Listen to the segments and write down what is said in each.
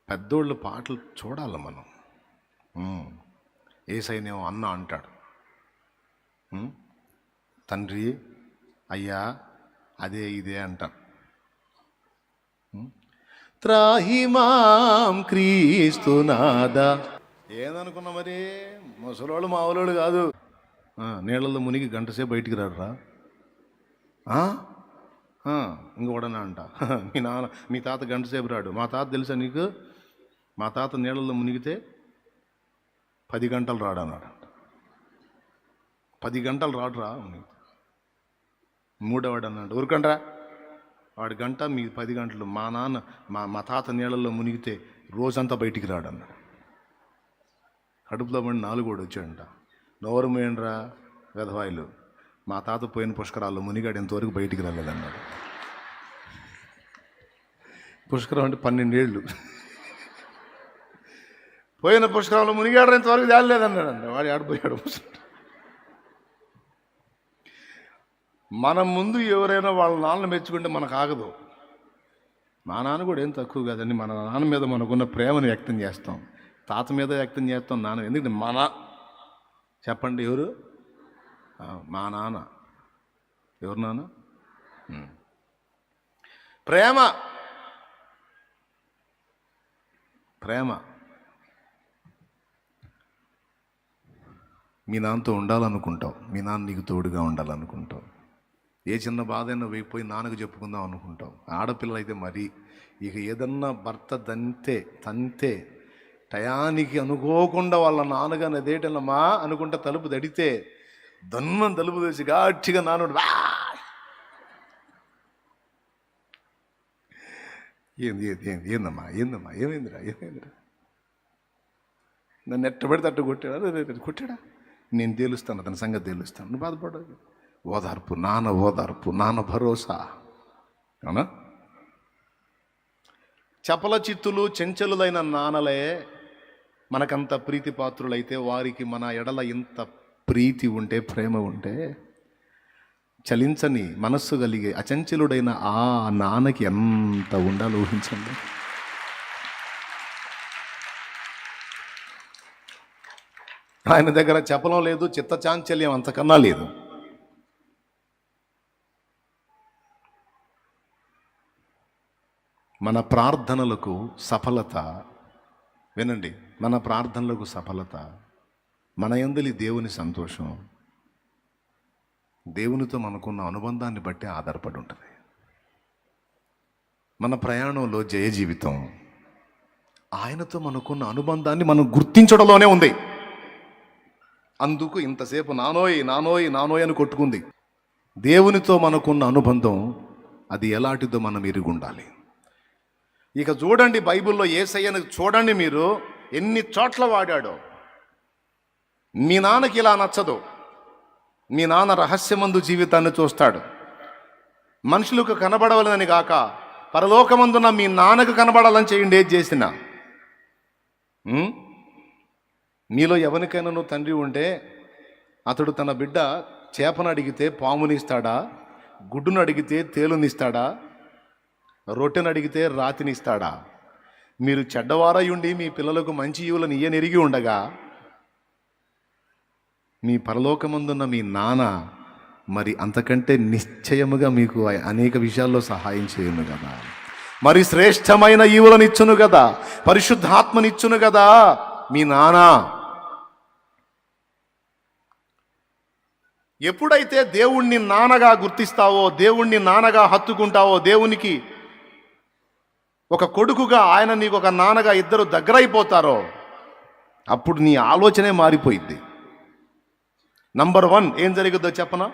పెద్దోళ్ళ పాటలు చూడాలి మనం. యేసయ్యనేమో అన్న అంటాడు, తండ్రి అయ్యా అదే ఇదే అంటాను. త్రాహిమాం క్రీస్తునాదా ఏదనుకున్నా మరి, ముసలోళ్ళు మావులోళ్ళు కాదు. నీళ్ళల్లో మునిగి గంటసేపు బయటికి రాడురా. ఇంకోడనా అంట, మీ తాత గంటసేపు రాడు. మా తాత తెలుసా నీకు? మా తాత నీళ్ళల్లో మునిగితే 10 గంటలు రాడు అన్నాడు. 10 గంటలు రాడురా. మూడోవాడు అన్నాడు, ఊరుకండ్రా వాడి గంట మీ 10 గంటలు. మా నాన్న మా తాత నీళ్ళల్లో మునిగితే రోజంతా బయటికి రాడు అన్నాడు. కడుపులో పడి 4 వచ్చాడంట. నోరు మేయండ్రా వెధవాయిలు, మా తాత పోయిన పుష్కరాల్లో మునిగాడు, ఇంతవరకు బయటికి రాలేదన్నాడు. పుష్కరం అంటే 12 ఏళ్ళు. పోయిన పుష్కరాల్లో మునిగాడు, ఇంతవరకు తేలేదన్నాడు అంట. వాడు ఆడిపోయాడు. మన ముందు ఎవరైనా వాళ్ళ నాన్న మెచ్చుకుంటే మనకు ఆగదు. మా నాన్న కూడా ఏం తక్కువ కాదండి. మన నాన్న మీద మనకున్న ప్రేమను వ్యక్తం చేస్తాం, తాత మీద వ్యక్తం చేస్తాం, నాన్న. ఎందుకంటే చెప్పండి ఎవరు? మా నాన్న. ఎవరు నాన్న? ప్రేమ. ప్రేమ. మీ నాన్నతో ఉండాలనుకుంటావు, మీ నాన్న నీకు తోడుగా ఉండాలనుకుంటావు. ఏ చిన్న బాధ అయినా పోయి నాన్నకు చెప్పుకుందాం అనుకుంటావు. ఆడపిల్లలు అయితే మరి ఇక ఏదన్నా భర్త తంతే టయానికి అనుకోకుండా వాళ్ళ నాన్నగా నదేటమ్మా అనుకుంటా తలుపు దడితే దన్నం తలుపు తెసి గట్టిగా నానుడు ఏందమ్మా ఏమైందిరా నన్ను ఎట్టబడితే అట్టు కొట్టాడా? నేను తేలుస్తాను, అతని సంగతి తేలుస్తాను, నువ్వు బాధపడదు. ఓదార్పు, నాన్న భరోసా. అవునా? చపల చిత్తులు చెంచలులైన నాన్నలే మనకంత ప్రీతి పాత్రులైతే, వారికి మన ఎడల ఇంత ప్రీతి ఉంటే, ప్రేమ ఉంటే, చలించని మనస్సు కలిగే అచంచలుడైన ఆ నాన్నకి ఎంత ఉండాలో ఊహించండి. ఆయన దగ్గర చెప్పలం లేదు, చిత్తచాంచల్యం అంతకన్నా లేదు. మన ప్రార్థనలకు సఫలత, వినండి, మన ప్రార్థనలకు సఫలత, మన యందలి దేవుని సంతోషం, దేవునితో మనకున్న అనుబంధాన్ని బట్టి ఆధారపడి ఉంటుంది. మన ప్రయాణంలో జయ జీవితం ఆయనతో మనకున్న అనుబంధాన్ని మనం గుర్తించడంలోనే ఉంది. అందుకు ఇంతసేపు నానోయ్ అని కొట్టుకుంది. దేవునితో మనకున్న అనుబంధం అది ఎలాంటిదో మనం ఎరిగి ఉండాలి. ఇక చూడండి, బైబిల్లో యేసయ్యను చూడండి, మీరు ఎన్ని చోట్ల వాడాడో. మీ నాన్నకి ఇలా నచ్చదు, మీ నాన్న రహస్యమందు జీవితాన్ని చూస్తాడు. మనుషులకు కనబడవలనని కాక పరలోకమందున మీ నాన్నకు కనబడాలని చేయండి. ఏది చేసినా మీలో ఎవరికైనా నువ్వు తండ్రి ఉంటే, అతడు తన బిడ్డ చేపను అడిగితే పామునిస్తాడా, గుడ్డును అడిగితే తేలునిస్తాడా, రొట్టెను అడిగితే రాతినిస్తాడా? మీరు చెడ్డవారయుండి మీ పిల్లలకు మంచి ఈవులను ఇయ్యనెరిగి ఉండగా, మీ పరలోకమందున్న మీ నాన్న మరి అంతకంటే నిశ్చయముగా మీకు అనేక విషయాల్లో సహాయం చేయను కదా, మరి శ్రేష్టమైన ఈవులను ఇచ్చును కదా, పరిశుద్ధాత్మనిచ్చును కదా మీ నాన్న. ఎప్పుడైతే దేవుణ్ణి నాన్నగా గుర్తిస్తావో, దేవుణ్ణి నాన్నగా హత్తుకుంటావో, దేవునికి ఒక కొడుకుగా, ఆయన నీకు ఒక నాన్నగా, ఇద్దరు దగ్గరైపోతారో, అప్పుడు నీ ఆలోచనే మారిపోయింది. నంబర్ 1 ఏం జరుగుద్దో చెప్పనా?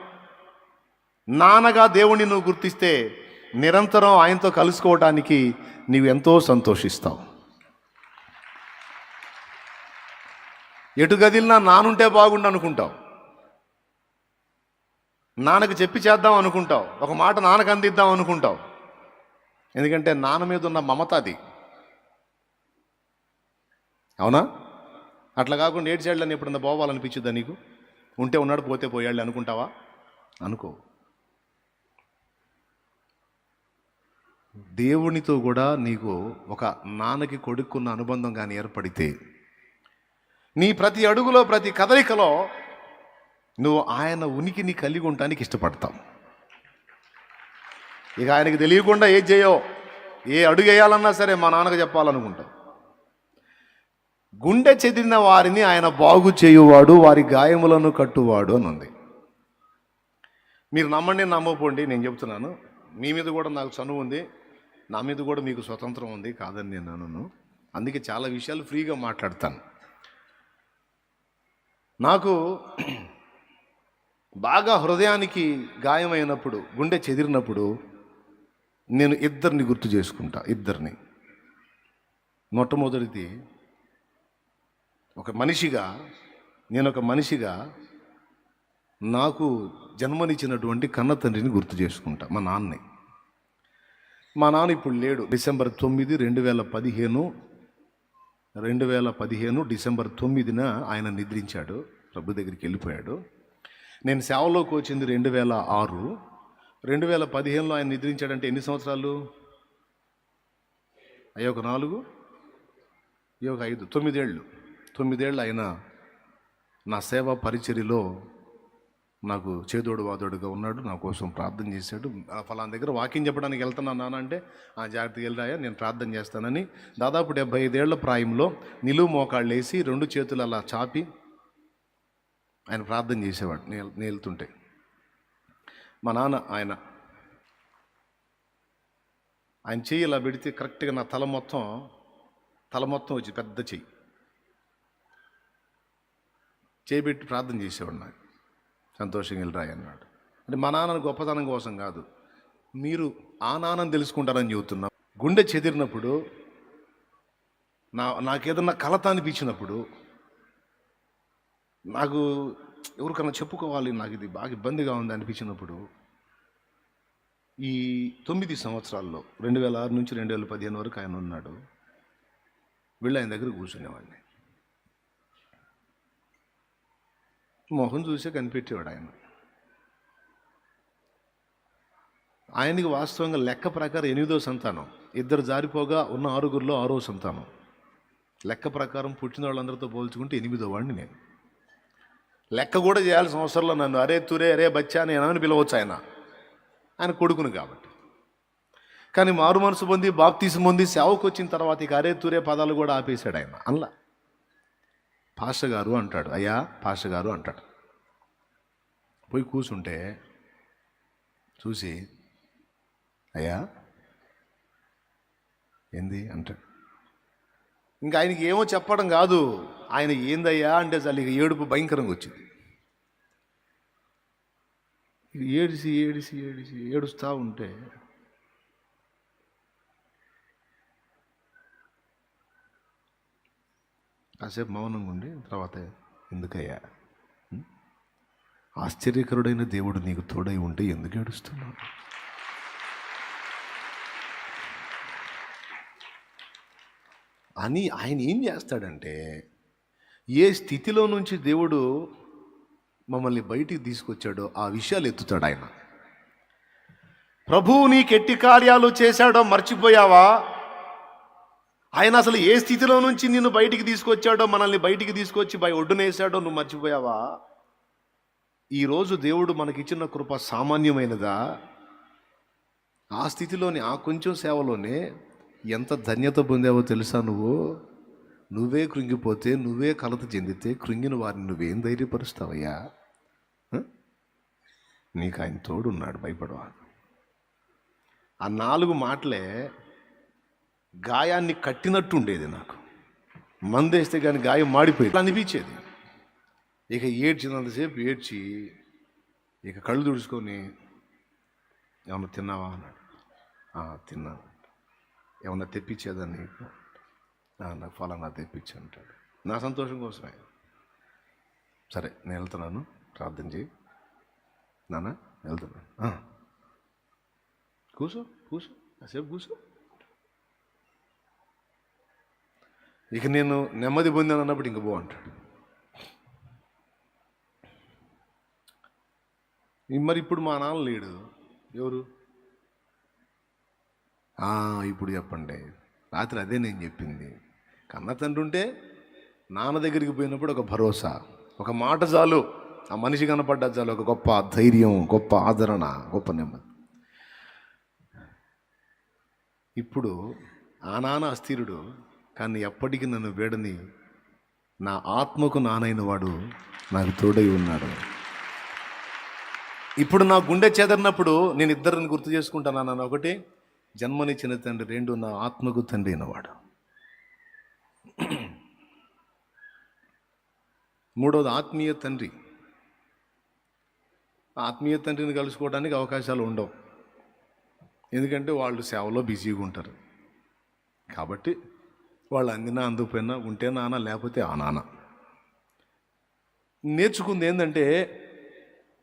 నాన్నగా దేవుణ్ణి నువ్వు గుర్తిస్తే నిరంతరం ఆయనతో కలుసుకోవటానికి నీవు ఎంతో సంతోషిస్తావు. ఎటు గదిలినా నానుంటే బాగుండు అనుకుంటావు, నాన్నకు చెప్పి చేద్దాం అనుకుంటావు, ఒక మాట నాన్నకు అందిద్దాం అనుకుంటావు. ఎందుకంటే నాన్న మీద ఉన్న మమత అది. అవునా? అట్లా కాకుండా ఏడు సైడ్లని ఎప్పుడన్నా పోవాలనిపించుద్దా నీకు? ఉంటే ఉన్నాడు, పోతే పోయాళ్ళు అనుకుంటావా? అనుకో. దేవునితో కూడా నీకు ఒక నాన్నకి కొడుకున్న అనుబంధం కానీ ఏర్పడితే, నీ ప్రతి అడుగులో ప్రతి కదలికలో నువ్వు ఆయన ఉనికిని కలిగి ఉండటానికి ఇష్టపడతావు. ఇక ఆయనకి తెలియకుండా ఏది చేయో, ఏ అడుగు వేయాలన్నా సరే మా నాన్నకు చెప్పాలనుకుంటావు. గుండె చెదిరిన వారిని ఆయన బాగు చేయువాడు, వారి గాయములను కట్టువాడు అని ఉంది. మీరు నమ్మండి నమ్మపోండి, నేను చెప్తున్నాను. మీ మీద కూడా నాకు చనువు ఉంది, నా మీద కూడా మీకు స్వతంత్రం ఉంది, కాదని నేను అనను. అందుకే చాలా విషయాలు ఫ్రీగా మాట్లాడతాను. నాకు బాగా హృదయానికి గాయమైనప్పుడు, గుండె చెదిరినప్పుడు నేను ఇద్దరిని గుర్తు చేసుకుంటా. ఇద్దరిని. మొట్టమొదటిది, నేను ఒక మనిషిగా నాకు జన్మనిచ్చినటువంటి కన్న తండ్రిని గుర్తు చేసుకుంటా, మా నాన్నని. మా నాన్న ఇప్పుడు లేడు. డిసెంబర్ 9, 2015 డిసెంబర్ 9న ఆయన నిద్రించాడు, ప్రభు దగ్గరికి వెళ్ళిపోయాడు. నేను సేవలోకి వచ్చింది 2006. 2015లో ఆయన నిద్రించాడంటే ఎన్ని సంవత్సరాలు? అయ్యో, ఒక 4, ఒక 5, 9 ఏళ్ళు ఆయన నా సేవా పరిచర్యలో నాకు చేదోడు వాదోడుగా ఉన్నాడు. నా కోసం ప్రార్థన చేశాడు. ఫలానా దగ్గర వాకింగ్ చెప్పడానికి వెళ్తున్నాను నాన్న అంటే, ఆ జాగ్రత్తగా వెళ్ళాయా, నేను ప్రార్థన చేస్తానని దాదాపు 75 ఏళ్ల ప్రాయంలో నిలువు మోకాళ్ళు వేసి 2 చేతులు అలా చాపి ఆయన ప్రార్థన చేసేవాడు. నేను వెళ్తుంటే మా నాన్న ఆయన చెయ్యి ఇలా పెడితే కరెక్ట్గా నా తల మొత్తం వచ్చి పెద్ద చేయి పెట్టి ప్రార్థన చేసేవాడు. నాకు సంతోషంగా వెళ్ళరాయి అన్నాడు. అంటే మా నాన్న గొప్పతనం కోసం కాదు, మీరు ఆ నాన్నని తెలుసుకుంటారని చెబుతున్నా. గుండె చెదిరినప్పుడు, నాకేదన్నా కలత అనిపించినప్పుడు, నాకు ఎవరికన్నా చెప్పుకోవాలి, నాకు ఇది బాగా ఇబ్బందిగా ఉంది అనిపించినప్పుడు, ఈ 9 సంవత్సరాల్లో 2006 నుంచి 2015 వరకు ఆయన ఉన్నాడు. వీళ్ళు ఆయన దగ్గర కూర్చునేవాడిని. మొహం చూసే కనిపెట్టేవాడు ఆయన. ఆయనకి వాస్తవంగా లెక్క ప్రకారం 8వ సంతానం. 2 జారిపోగా ఉన్న 6గురిలో 6వ సంతానం. లెక్క ప్రకారం పుట్టిన వాళ్ళందరితో పోల్చుకుంటే 8వ వాడిని నేను. లెక్క కూడా చేయాల్సిన అవసరంలో నన్ను అరే తురే అరే బచ్చా అని ఏమని పిలవచ్చు ఆయన కొడుకును కాబట్టి. కానీ మారు మనసు పొంది బాప్తీసం పొంది సేవకు వచ్చిన తర్వాత ఇక అరే తురే పదాలు కూడా ఆపేశాడు ఆయన. అల్లా పాస్టర్ గారు అంటాడు, అయ్యా పాస్టర్ గారు అంటాడు. పోయి కూర్చుంటే చూసి అయ్యా ఏంది అంటాడు. ఇంకా ఆయనకి ఏమో చెప్పడం కాదు, ఆయన ఏందయ్యా అంటే చాలు ఇక ఏడుపు భయంకరంగా వచ్చింది. ఏడుస్తూ ఉంటే కాసేపు మౌనంగా ఉండి తర్వాత, ఎందుకయ్యా, ఆశ్చర్యకరుడైన దేవుడు నీకు తోడై ఉంటే ఎందుకు ఏడుస్తున్నావు అని. ఆయన ఏం చేస్తాడంటే, ఏ స్థితిలో నుంచి దేవుడు మమ్మల్ని బయటికి తీసుకొచ్చాడో ఆ విషయాలు ఎత్తుతాడు ఆయన. ప్రభువు నీకెట్టి కార్యాలు చేశాడో మర్చిపోయావా? ఆయన అసలు ఏ స్థితిలో నుంచి నిన్ను బయటికి తీసుకొచ్చాడో, మనల్ని బయటికి తీసుకొచ్చి ఒడ్డునేసాడో నువ్వు మర్చిపోయావా? ఈరోజు దేవుడు మనకిచ్చిన కృప సామాన్యమైనదా? ఆ స్థితిలోని ఆ కొంచెం సేవలోనే ఎంత ధన్యత పొందావో తెలుసా? నువ్వే కృంగిపోతే, నువ్వే కలత చెందితే కృంగిన వారిని నువ్వేం ధైర్యపరుస్తావయ్యా? నీకు ఆయన తోడున్నాడు, భయపడవా. ఆ 4 మాటలే గాయాన్ని కట్టినట్టు ఉండేది. నాకు మందేస్తే కానీ గాయం మాడిపోయింది అనిపించేది. ఇక ఏడ్చినంతసేపు ఏడ్చి ఇక కళ్ళు తుడుచుకొని, ఏమన్నా తిన్నావా అన్నాడు. తిన్నాను. ఏమన్నా తెప్పించేదా నీకు? నాకు ఫలానా తెప్పించి అంటాడు. నా సంతోషం కోసమే. సరే నేను వెళ్తున్నాను, ప్రార్థన చేయి నాన్న, వెళ్తున్నాను. కూర్చో కాసేపు కూర్చో. ఇక నేను నెమ్మది పొందాను అన్నప్పుడు ఇంక పో అంటాడు. మరి ఇప్పుడు మా నాన్న లేడు. ఎవరు? ఇప్పుడు చెప్పండి. రాత్రి అదే నేను చెప్పింది. కన్న తండ్రి ఉంటే నాన్న దగ్గరికి పోయినప్పుడు ఒక భరోసా, ఒక మాట చాలు. ఆ మనిషి కనపడ్డా చాలు, ఒక గొప్ప ధైర్యం, గొప్ప ఆదరణ, గొప్ప నెమ్మది. ఇప్పుడు ఆ నాన్న అస్థిరుడు, కానీ ఎప్పటికీ నన్ను వేడని నా ఆత్మకు నానైన వాడు నాకు తోడై ఉన్నాడు. ఇప్పుడు నా గుండె చెదరినప్పుడు నేను ఇద్దరిని గుర్తు చేసుకుంటాను. నన్ను ఒకటి జన్మనిచ్చిన తండ్రి, రెండు నా ఆత్మకు తండ్రి అయినవాడు, మూడవది ఆత్మీయ తండ్రి. ఆత్మీయ తండ్రిని కలుసుకోవడానికి అవకాశాలు ఉండవు, ఎందుకంటే వాళ్ళు సేవలో బిజీగా ఉంటారు. కాబట్టి వాళ్ళు అందినా అందుకుపోయినా ఉంటే నాన్న, లేకపోతే ఆ నాన్న. నేర్చుకుంది ఏంటంటే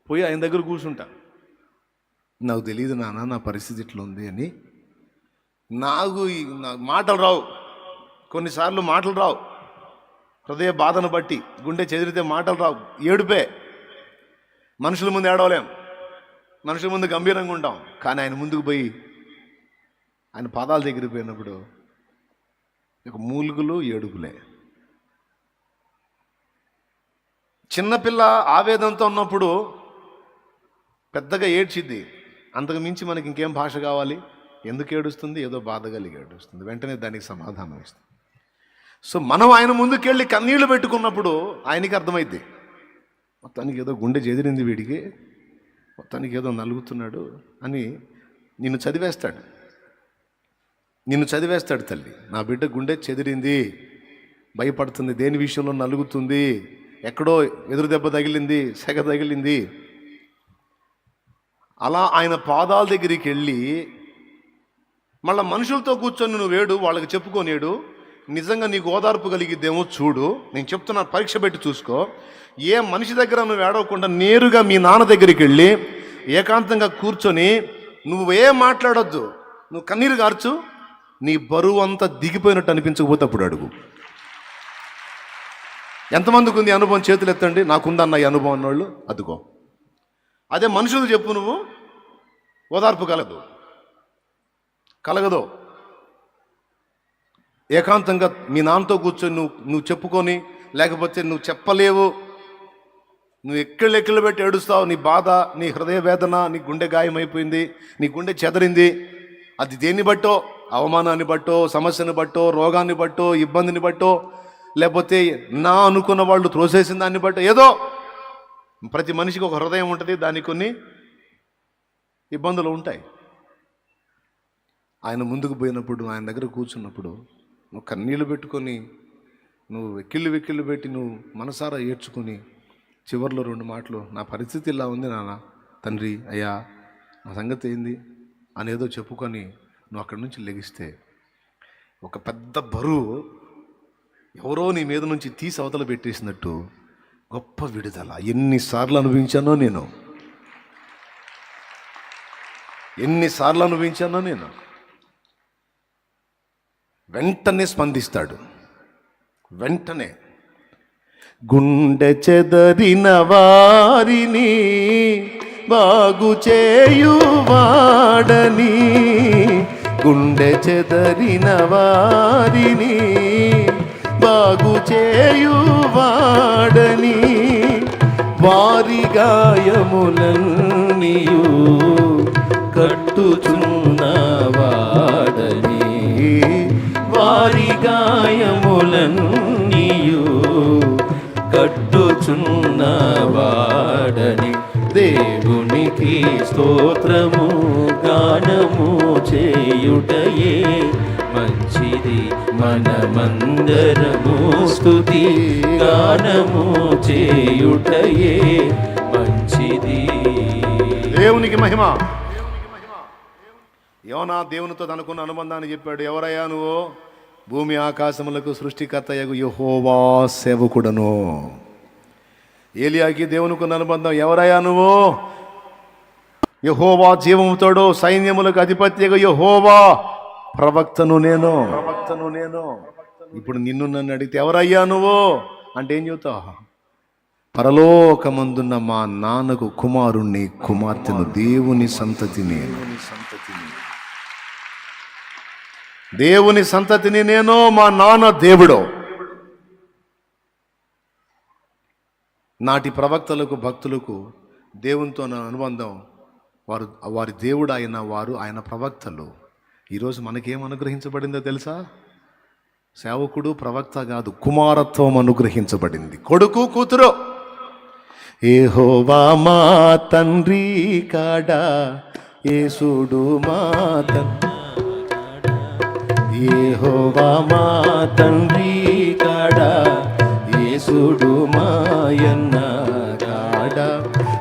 పోయి ఆయన దగ్గర కూర్చుంటా. నాకు తెలియదు నాన్న నా పరిస్థితి ఇట్లా ఉంది అని. నాకు మాటలు రావు, కొన్నిసార్లు మాటలు రావు. హృదయ బాధను బట్టి గుండె చెదిరితే మాటలు రావు, ఏడుపే. మనుషుల ముందు ఏడవలేం, మనుషుల ముందు గంభీరంగా ఉంటాం. కానీ ఆయన ముందుకు పోయి ఆయన పాదాల దగ్గరికి పోయినప్పుడు ఇక మూలుగులు, ఏడుపులే. చిన్నపిల్ల ఆవేదనతో ఉన్నప్పుడు పెద్దగా ఏడ్చిద్ది, అంతకు మించి మనకి ఇంకేం భాష కావాలి? ఎందుకు ఏడుస్తుంది? ఏదో బాధ కలిగి ఏడుస్తుంది, వెంటనే దానికి సమాధానం ఇస్తుంది. సో మనం ఆయన ముందుకెళ్ళి కన్నీళ్లు పెట్టుకున్నప్పుడు ఆయనకి అర్థమైద్ది, మొత్తానికి ఏదో గుండె చెదిరింది వీడికి, మొత్తానికి ఏదో నలుగుతున్నాడు అని నిన్ను చదివేస్తాడు. తల్లి, నా బిడ్డ గుండె చెదిరింది, భయపడుతుంది, దేని విషయంలో నలుగుతుంది, ఎక్కడో ఎదురు దెబ్బ తగిలింది, సెగ తగిలింది. అలా ఆయన పాదాల దగ్గరికి వెళ్ళి మళ్ళీ మనుషులతో కూర్చొని నువ్వు వేడు, వాళ్ళకి చెప్పుకోనేడు, నిజంగా నీకు ఓదార్పు కలిగిద్దేమో చూడు. నేను చెప్తున్నా, పరీక్ష పెట్టి చూసుకో. ఏ మనిషి దగ్గర నువ్వు ఏడవకుండా నేరుగా మీ నాన్న దగ్గరికి వెళ్ళి ఏకాంతంగా కూర్చొని నువ్వేం మాట్లాడొద్దు, నువ్వు కన్నీరు గార్చు, నీ బరువు అంతా దిగిపోయినట్టు అనిపించకపోతే అప్పుడు అడుగు. ఎంతమందికి ఉంది అనుభవం? చేతులు ఎత్తండి. నాకుందన్న ఈ అనుభవం అన్నోళ్ళు. అదుకో, అదే మనుషులు చెప్పు, నువ్వు ఓదార్పు కలగదు. ఏకాంతంగా మీ నాన్నతో కూర్చొని నువ్వు చెప్పుకొని, లేకపోతే నువ్వు చెప్పలేవు, నువ్వు ఎక్కిళ్ళు పెట్టి ఏడుస్తావు, నీ బాధ, నీ హృదయ వేదన, నీ గుండె గాయమైపోయింది, నీ గుండె చెదరింది. అది దేన్ని బట్టో, అవమానాన్ని బట్టో, సమస్యని బట్టో, రోగాన్ని బట్టో, ఇబ్బందిని బట్టో, లేకపోతే నా అనుకున్న వాళ్ళు త్రోసేసిన దాన్ని బట్టో, ఏదో ప్రతి మనిషికి ఒక హృదయం ఉంటుంది, దానికి కొన్ని ఇబ్బందులు ఉంటాయి. ఆయన ముందుకు పోయినప్పుడు, ఆయన దగ్గర కూర్చున్నప్పుడు నువ్వు కన్నీళ్ళు పెట్టుకొని, నువ్వు వెక్కిళ్ళు పెట్టి, నువ్వు మనసారా ఏడ్చుకొని చివరిలో రెండు మాటలు, నా పరిస్థితి ఇలా ఉంది నాన్న, తండ్రి, అయ్యా నా సంగతి ఏంది అనేదో చెప్పుకొని నువ్వు అక్కడి నుంచి లెగిస్తే ఒక పెద్ద బరువు ఎవరో నీ మీద నుంచి తీసి అవతల పెట్టేసినట్టు గొప్ప విడుదల. ఎన్నిసార్లు అనుభవించానో నేను. వెంటనే స్పందిస్తాడు, వెంటనే. గుండె చెదరిన వారిని బాగు చేయువాడని, గుండె చెదరిన వారిని బాగు చేయువాడని, వారి గాయములన్నీయు కట్టుచున్నవాడని, వారి గాయములన్నీయు కట్టుచున్నవాడని, దేవునికి స్తోత్రము గానము చేయుటయే మంచిది, మనమందరము స్తుతి గానము చేయుటయే మంచిది. దేవునికి మహిమ. యోనా దేవునితో తనకున్న అనుబంధాన్ని చెప్పాడు. ఎవరయ్యా నువ్వు? భూమి ఆకాశములకు సృష్టికర్తయగు యెహోవా సేవకుడను. ఏలియాకి దేవునికున్న అనుబంధం. ఎవరయ్యా నువ్వు? యెహోవా జీవముతోడు సైన్యములకు అధిపత్యగు యెహోవా ప్రవక్తను నేను. ఇప్పుడు నిన్ను నన్ను అడిగితే ఎవరయ్యా నువ్వు అంటే ఏం చెబుతావు? పరలోకమందున్న మా నాన్నకు కుమారుణ్ణి, కుమార్తెను, దేవుని సంతతి నేను. దేవుని సంతతిని నేను, మా నాన్న దేవుడో. నాటి ప్రవక్తలకు, భక్తులకు దేవునితో నా అనుబంధం, వారి దేవుడు ఆయన ప్రవక్తలు. ఈరోజు మనకేం అనుగ్రహించబడిందో తెలుసా? సేవకుడు, ప్రవక్త కాదు, కుమారత్వం అనుగ్రహించబడింది. కొడుకు, కూతురు. యెహోవా మా తండ్రి కాడా, యేసుడు మా యెహోవా మా తండ్రి కాడా, యేసుడు మాయన్న కాడా,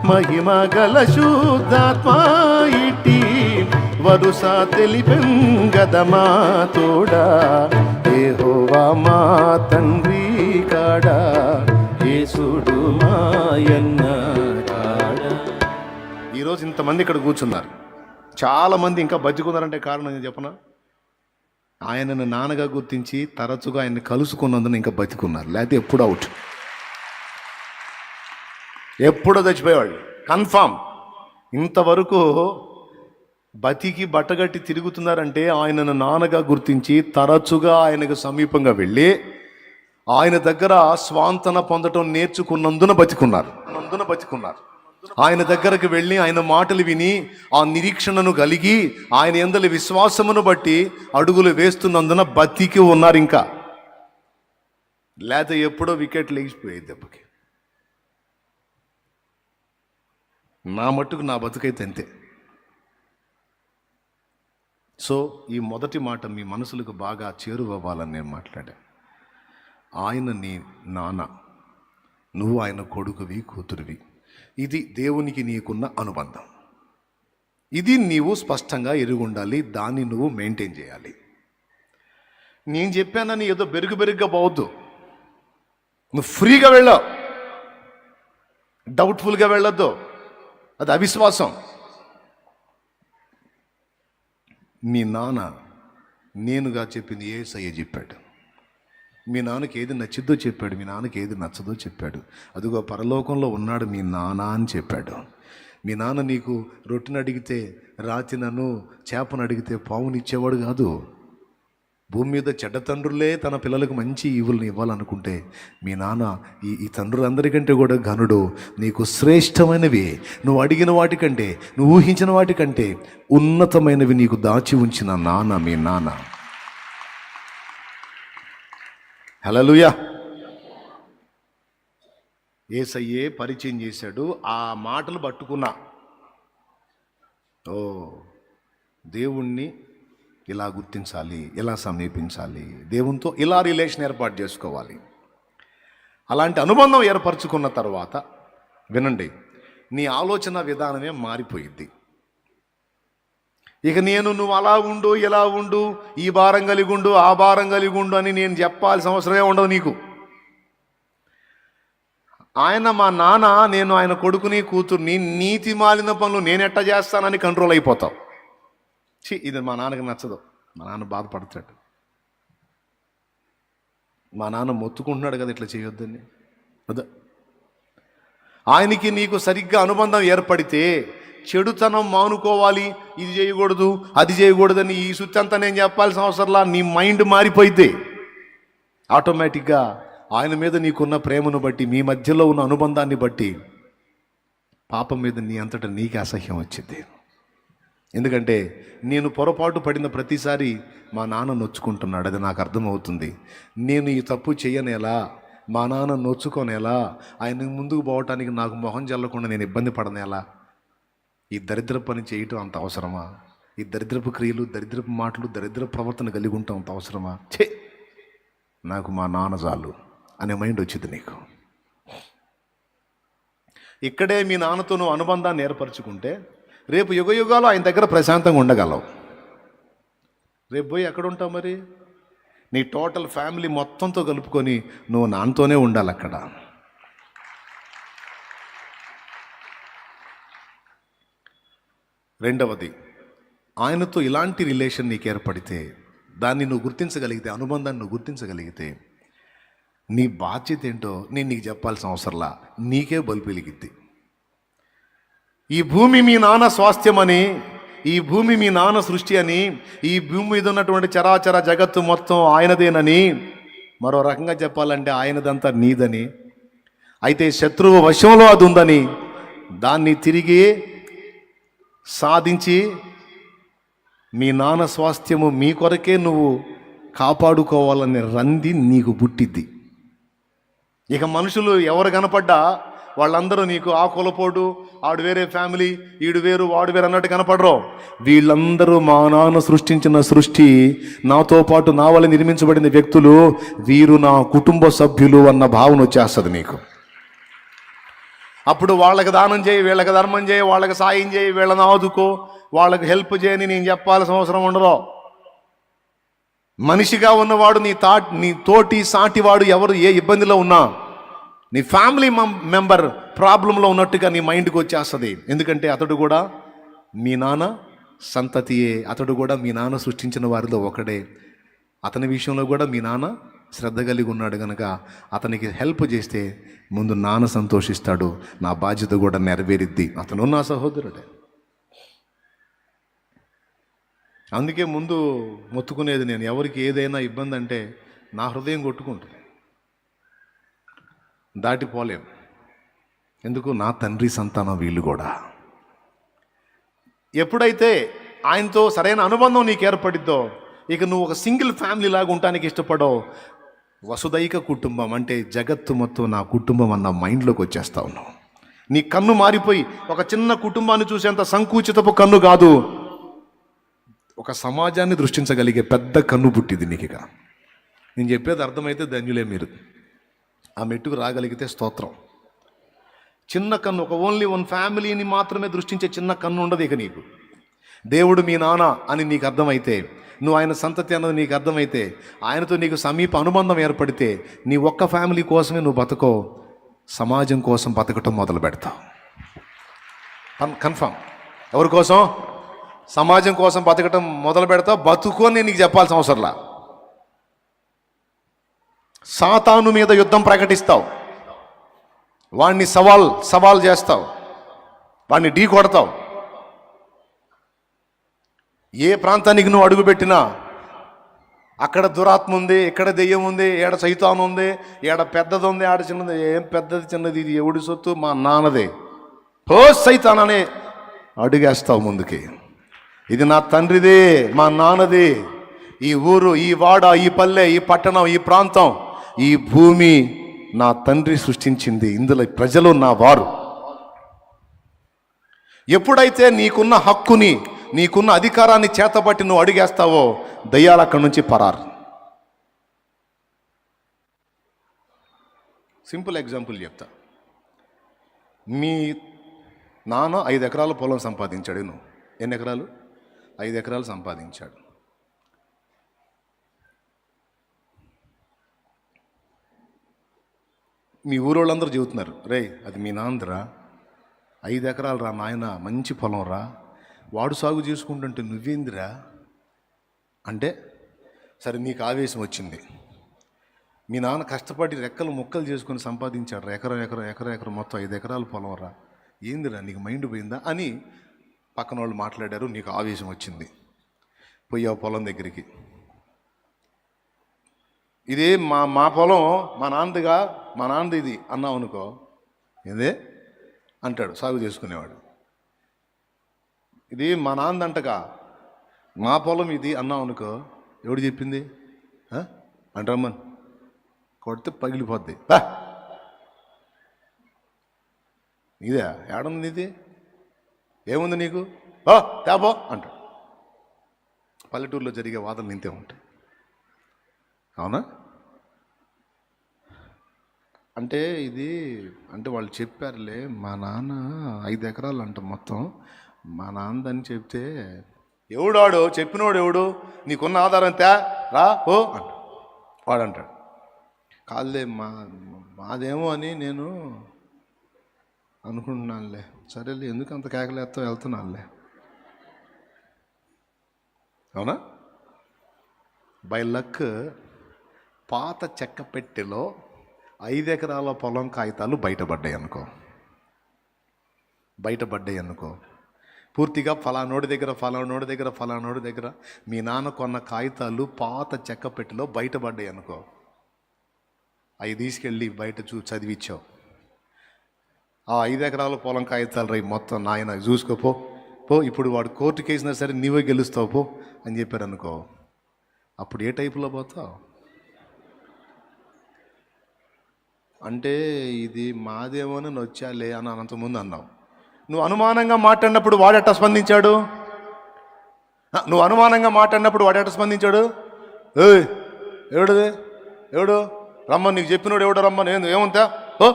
మహిమ గల శుద్ధాత్మ ఇట్టి వరుస తెలిపెంగదమా తోడా, యెహోవా మా తండ్రి కాడా, యేసుడు మాయన్న కాడా. ఈరోజు ఇంతమంది ఇక్కడ కూర్చున్నారు. చాలామంది ఇంకా బతికున్నారంటే కారణం ఏం చెప్పనా? ఆయనను నాన్నగా గుర్తించి తరచుగా ఆయన్ని కలుసుకున్నందున ఇంకా బతికున్నారు. లేకపోతే ఎప్పుడు అవుట్, ఎప్పుడో చచ్చిపోయేవాళ్ళు కన్ఫామ్. ఇంతవరకు బతికి బట్టగట్టి తిరుగుతున్నారంటే ఆయనను నాన్నగా గుర్తించి తరచుగా ఆయనకు సమీపంగా వెళ్ళి ఆయన దగ్గర స్వాంతన పొందటం నేర్చుకున్నందున బతికున్నారు. ఆయన దగ్గరకు వెళ్ళి ఆయన మాటలు విని ఆ నిరీక్షణను కలిగి ఆయన యందలి విశ్వాసమును బట్టి అడుగులు వేస్తున్నందున బతికి ఉన్నారు. ఇంకా లేకపోతే ఎప్పుడో వికెట్ లేచిపోయేది దెబ్బకి. నా మట్టుకు నా బతుకైతే అంతే. సో ఈ మొదటి మాట మీ మనసులకు బాగా చేరువవ్వాలని నేను మాట్లాడా. ఆయన నీ నాన్న, నువ్వు ఆయన కొడుకువి, కూతురువి. ఇది దేవునికి నీకున్న అనుబంధం. ఇది నీవు స్పష్టంగా ఎరుగుండాలి. దాన్ని నువ్వు మెయింటైన్ చేయాలి. నేను చెప్పానని ఏదో బెరుగ్గా పోవద్దు. నువ్వు ఫ్రీగా వెళ్ళావు, డౌట్ఫుల్గా వెళ్ళొద్దు. అది అవిశ్వాసం. మీ నాన్న నేనుగా చెప్పింది యేసయ్య చెప్పాడు. మీ నాన్నకి ఏది నచ్చిద్దో చెప్పాడు, మీ నాన్నకి ఏది నచ్చదో చెప్పాడు. అదిగో పరలోకంలో ఉన్నాడు మీ నాన్న అని చెప్పాడు. మీ నాన్న నీకు రొట్టెను అడిగితే రాతినను, చేపను అడిగితే పావునిచ్చేవాడు కాదు. భూమి మీద చెడ్డ తండ్రులే తన పిల్లలకు మంచి ఈవుల్ని ఇవ్వాలనుకుంటే మీ నాన్న ఈ తండ్రులందరికంటే కూడా ఘనుడు. నీకు శ్రేష్టమైనవి, నువ్వు అడిగిన వాటికంటే, నువ్వు ఊహించిన వాటికంటే ఉన్నతమైనవి నీకు దాచి ఉంచిన నాన్న మీ నాన్న. హల్లెలూయా. యేసయ్యే పరిచయం చేశాడు. ఆ మాటలు పట్టుకున్నా, ఓ దేవుణ్ణి ఇలా గుర్తించాలి, ఇలా సమీపించాలి, దేవునితో ఇలా రిలేషన్ ఏర్పాటు చేసుకోవాలి. అలాంటి అనుబంధం ఏర్పరచుకున్న తర్వాత వినండి, నీ ఆలోచన విధానమే మారిపోయిద్ది. ఇక నువ్వు అలా ఉండు, ఇలా ఉండు, ఈ భారం కలిగి ఉండు, ఆ భారం కలిగి ఉండు అని నేను చెప్పాల్సిన అవసరమే ఉండదు నీకు. ఆయన మా నాన్న, నేను ఆయన కొడుకుని, కూతుర్ని. నీతి మాలిన పనులు నేను ఎట్ట చేస్తానని కంట్రోల్ అయిపోతావు. ఇది మా నాన్నకి నచ్చదు, మా నాన్న బాధపడతాడు, మా నాన్న మొత్తుకుంటున్నాడు కదా ఇట్లా చేయొద్దని. వద్దా. ఆయనకి నీకు సరిగ్గా అనుబంధం ఏర్పడితే చెడుతనం మానుకోవాలి, ఇది చేయకూడదు, అది చేయకూడదని ఈ సుత్తంతా నేను చెప్పాల్సిన అవసరంలా. నీ మైండ్ మారిపోయిద్ది ఆటోమేటిక్గా. ఆయన మీద నీకున్న ప్రేమను బట్టి, మీ మధ్యలో ఉన్న అనుబంధాన్ని బట్టి పాపం మీద నీ అంతటా నీకే అసహ్యం వచ్చింది. ఎందుకంటే నేను పొరపాటు పడిన ప్రతిసారి మా నాన్న నొచ్చుకుంటున్నాడు, అది నాకు అర్థమవుతుంది. నేను ఈ తప్పు చేయనేలా, మా నాన్న నొచ్చుకోనేలా, ఆయన ముందుకు పోవటానికి నాకు మొహం జల్లకుండా నేను ఇబ్బంది పడనేలా. ఈ దరిద్ర పని చేయటం అంత అవసరమా? ఈ దరిద్రపు క్రియలు, దరిద్రపు మాటలు, దరిద్ర ప్రవర్తన కలిగి ఉంటాం అంత అవసరమా? నాకు మా నాన్న చాలు అనే మైండ్ వచ్చింది నీకు. ఇక్కడే మీ నాన్నతో నువ్వు అనుబంధాన్ని ఏర్పరచుకుంటే రేపు యుగయుగాలు ఆయన దగ్గర ప్రశాంతంగా ఉండగలవు. రేపు పోయి ఎక్కడ ఉంటావు మరి? నీ టోటల్ ఫ్యామిలీ మొత్తంతో కలుపుకొని నువ్వు నాన్నతోనే ఉండాలి అక్కడ. రెండవది, ఆయనతో ఇలాంటి రిలేషన్ నీకు ఏర్పడితే, దాన్ని నువ్వు గుర్తించగలిగితే, అనుబంధాన్ని నువ్వు గుర్తించగలిగితే, నీ బాధ్యత ఏంటో నేను నీకు చెప్పాల్సిన అవసరంలా, నీకే బలుపు వెలిగిద్ది. ఈ భూమి మీ నాన్న స్వాస్థ్యమని, ఈ భూమి మీ నాన్న సృష్టి అని, ఈ భూమి మీద ఉన్నటువంటి చరాచర జగత్తు మొత్తం ఆయనదేనని, మరో రకంగా చెప్పాలంటే ఆయనదంతా నీదని, అయితే శత్రువు వశంలో అది ఉందని, దాన్ని తిరిగి సాధించి మీ నాన్న స్వాస్థ్యము మీ కొరకే నువ్వు కాపాడుకోవాలనే రంది నీకు పుట్టిద్ది. ఇక మనుషులు ఎవరు కనపడ్డా వాళ్ళందరూ నీకు ఆ కులపోటు, ఆడు వేరే ఫ్యామిలీ, ఈడు వేరు వాడు వేరు అన్నట్టు కనపడరు. వీళ్ళందరూ మా నాన్న సృష్టించిన సృష్టి, నాతో పాటు నా వల్ల నిర్మించబడిన వ్యక్తులు, వీరు నా కుటుంబ సభ్యులు అన్న భావన వచ్చేస్తుంది నీకు. అప్పుడు వాళ్ళకి దానం చేయి, వీళ్ళకి ధర్మం చేయి, వాళ్ళకి సాయం చేయి, వీళ్ళని ఆదుకో, వాళ్ళకి హెల్ప్ చేయని నేను చెప్పాల్సిన అవసరం ఉండదు. మనిషిగా ఉన్నవాడు నీ తోటి సాటివాడు ఎవరు ఏ ఇబ్బందిలో ఉన్నా, నీ ఫ్యామిలీ మెంబర్ ప్రాబ్లంలో ఉన్నట్టుగా నీ మైండ్కి వచ్చేస్తుంది. ఎందుకంటే అతడు కూడా మీ నాన్న సంతతియే, అతడు కూడా మీ నాన్న సృష్టించిన వారిలో ఒకడే. అతని విషయంలో కూడా మీ నాన్న శ్రద్ధ కలిగి ఉన్నాడు కనుక అతనికి హెల్ప్ చేస్తే ముందు నాన్న సంతోషిస్తాడు, నా బాధ్యత కూడా నెరవేరిద్ది. అతను నా సహోదరుడే. అందుకే ముందు మొత్తుకునేది నేను, ఎవరికి ఏదైనా ఇబ్బంది అంటే నా హృదయం కొట్టుకుంటుంది, దాటిపోలేం. ఎందుకు? నా తండ్రి సంతానం వీళ్ళు కూడా. ఎప్పుడైతే ఆయనతో సరైన అనుబంధం నీకు ఏర్పడిద్దో, ఇక నువ్వు ఒక సింగిల్ ఫ్యామిలీ లాగా ఉండటానికి ఇష్టపడవు. వసుదైక కుటుంబం అంటే జగత్తు మొత్తం నా కుటుంబం అన్న మైండ్లోకి వచ్చేస్తా ఉన్నావు. నీ కన్ను మారిపోయి ఒక చిన్న కుటుంబాన్ని చూసేంత సంకుచితపు కన్ను కాదు, ఒక సమాజాన్ని దృష్టించగలిగే పెద్ద కన్ను పుట్టింది నీకు. ఇక నేను చెప్పేది అర్థమైతే ధన్యులే మీరు. ఆ మెట్టుకు రాగలిగితే స్తోత్రం. చిన్న కన్ను, ఒక ఓన్లీ వన్ ఫ్యామిలీని మాత్రమే దృష్టించే చిన్న కన్ను ఉండదు ఇక నీకు. దేవుడు మీ నాన్న అని నీకు అర్థమైతే, నువ్వు ఆయన సంతతి అన్నది నీకు అర్థమైతే, ఆయనతో నీకు సమీప అనుబంధం ఏర్పడితే, నీ ఒక్క ఫ్యామిలీ కోసమే నువ్వు బతకో, సమాజం కోసం బతకటం మొదలు పెడతావు. కన్ఫర్మ్. ఎవరి కోసం? సమాజం కోసం బతకటం మొదలు పెడతావు. బతుకొని నీకు చెప్పాల్సిన అవసరంలా. సాతాను మీద యుద్ధం ప్రకటిస్తావు, వాణ్ణి సవాల్ చేస్తావు, వాణ్ణి ఢీ కొడతావు. ఏ ప్రాంతానికి నువ్వు అడుగుపెట్టినా అక్కడ దురాత్మ ఉంది, ఇక్కడ దెయ్యం ఉంది, ఏడ సైతాను ఉంది, ఏడ పెద్దది ఉంది, ఆడ చిన్నది. ఏం పెద్దది చిన్నది? ఇది ఎవడి సొత్తు? మా నాన్నదే. హో సైతాననే అడుగేస్తావు ముందుకి. ఇది నా తండ్రిదే, మా నాన్నదే. ఈ ఊరు, ఈ వాడ, ఈ పల్లె, ఈ పట్టణం, ఈ ప్రాంతం, ఈ భూమి నా తండ్రి సృష్టించింది, ఇందులో ప్రజలు నా వారు. ఎప్పుడైతే నీకున్న హక్కుని, నీకున్న అధికారాన్ని చేతబట్టి నువ్వు అడిగేస్తావో, దయ్యాలు అక్కడి నుంచి పరారు. సింపుల్ ఎగ్జాంపుల్ చెప్తా. మీ నాన్న 5 ఎకరాల పొలం సంపాదించాడు. నువ్వు ఎన్ని ఎకరాలు? 5 ఎకరాలు సంపాదించాడు. మీ ఊరోళ్ళందరూ చెబుతున్నారు, రే అది మీ నాన్నరా, 5 ఎకరాలు రా నాయన, మంచి పొలం రా, వాడు సాగు చేసుకుంటుంటే నువ్వేందిరా అంటే, సరే నీకు ఆవేశం వచ్చింది. మీ నాన్న కష్టపడి రెక్కలు ముక్కలు చేసుకొని సంపాదించాడు రా, ఎకరం మొత్తం 5 ఎకరాల పొలం రా, ఏందిరా నీకు మైండ్ పోయిందా అని పక్కన వాళ్ళు మాట్లాడారు. నీకు ఆవేశం వచ్చింది, పోయావు పొలం దగ్గరికి. ఇది మా పొలం, మా నాన్నది ఇది అన్నావు అనుకో, ఏదే అంటాడు సాగు చేసుకునేవాడు. ఇది మా నాన్నదంటగా, మా పొలం ఇది అన్నావు అనుకో, ఎవడు చెప్పింది అంటారమ్మన్ కొడితే పగిలిపోద్ది. ఇదే ఏడుంది, ఇది ఏముంది నీకు, తేపో అంటాడు. పల్లెటూరులో జరిగే వాదనలు ఇంతే ఉంటాయి, అవునా? అంటే ఇది అంటే వాళ్ళు చెప్పారులే, మా నాన్న 5 ఎకరాలు అంట మొత్తం, మా నాన్నదని చెప్తే, ఎవడాడు చెప్పినోడు ఎవడు, నీకున్న ఆధారం తే రా ఓ అంట. వాడు అంటాడు, కాదులే మాదేమో అని నేను అనుకుంటున్నానులే, సరేలే ఎందుకు అంత కేకలేస్తావు, వెళ్తున్నానులే, అవునా? బై లక్ పాత చెక్క పెట్టెలో 5 ఎకరాల పొలం కాగితాలు బయటపడ్డాయి అనుకో, పూర్తిగా ఫలానోడి దగ్గర ఫలానోడి దగ్గర ఫలానోడి దగ్గర మీ నాన్న కొన్న కాగితాలు పాత చెక్క పెట్టెలో బయటపడ్డాయి అనుకో, అవి తీసుకెళ్ళి బయట చదివించావు. ఆ 5 ఎకరాల పొలం కాగితాలు రై మొత్తం నాయన చూసుకోపో పో, ఇప్పుడు వాడు కోర్టుకి వేసినా సరే నీవే గెలుస్తావు పో అని చెప్పారు అనుకో, అప్పుడు ఏ టైపులో పోతావు? అంటే ఇది మాదేమోనని వచ్చాలే అని అంతకుముందు అన్నావు. నువ్వు అనుమానంగా మాట్లాడినప్పుడు వాడెట్ట స్పందించాడు? నువ్వు అనుమానంగా మాట్లాడినప్పుడు వాడెట్ట స్పందించాడు? ఎవడుది ఎవడు రమ్మని నీకు చెప్పినోడు ఎవడో రమ్మని ఏమంతా ఓ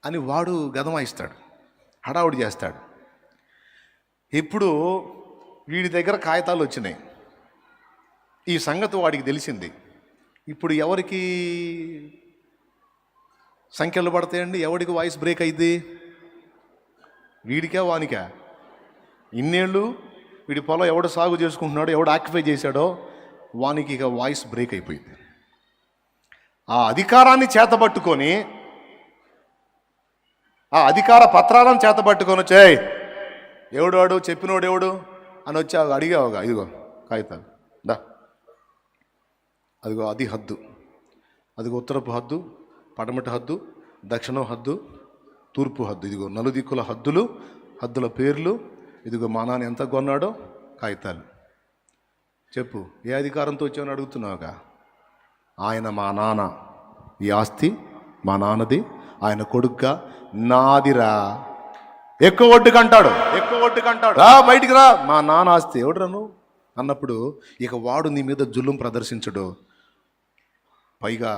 అని వాడు గదమాయిస్తాడు, హడావుడి చేస్తాడు. ఇప్పుడు వీడి దగ్గర కాగితాలు వచ్చినాయి, ఈ సంగతి వాడికి తెలిసింది. ఇప్పుడు ఎవరికి సంఖ్యలు పడతాయండి? ఎవడికి వాయిస్ బ్రేక్ అయింది? వీడికా వానికా? ఇన్నేళ్ళు వీడి పొలం ఎవడు సాగు చేసుకుంటున్నాడో, ఎవడు ఆక్యుపై చేశాడో వానికి ఇక వాయిస్ బ్రేక్ అయిపోయింది. ఆ అధికారాన్ని చేతబట్టుకొని, ఆ అధికార పత్రాలను చేతబట్టుకొని వచ్చే ఎవడు వాడు చెప్పినోడు ఎవడు అని వచ్చి అడిగావుగా, ఇదిగో కాగితాలు దా, అదిగో అది హద్దు, అదిగో ఉత్తరపు హద్దు, పడమటి హద్దు, దక్షిణం హద్దు, తూర్పు హద్దు, ఇదిగో నలుదిక్కుల హద్దులు, హద్దుల పేర్లు, ఇదిగో మా నాన్న ఎంత కొన్నాడో కాగితాలు. చెప్పు, ఏ అధికారంతో వచ్చామని అడుగుతున్నావుగా? ఆయన మా నాన్న, ఈ ఆస్తి మా నాన్నది, ఆయన కొడుగ్గా నాదిరా, ఎక్కువ ఒడ్డుకంటాడు, ఎక్కువ ఒడ్డుకంటాడు, రా బయటికి రా, మా నాన్న ఆస్తి ఎవడు రాను అన్నప్పుడు ఇక వాడు నీ మీద జుల్లం ప్రదర్శించడు. పైగా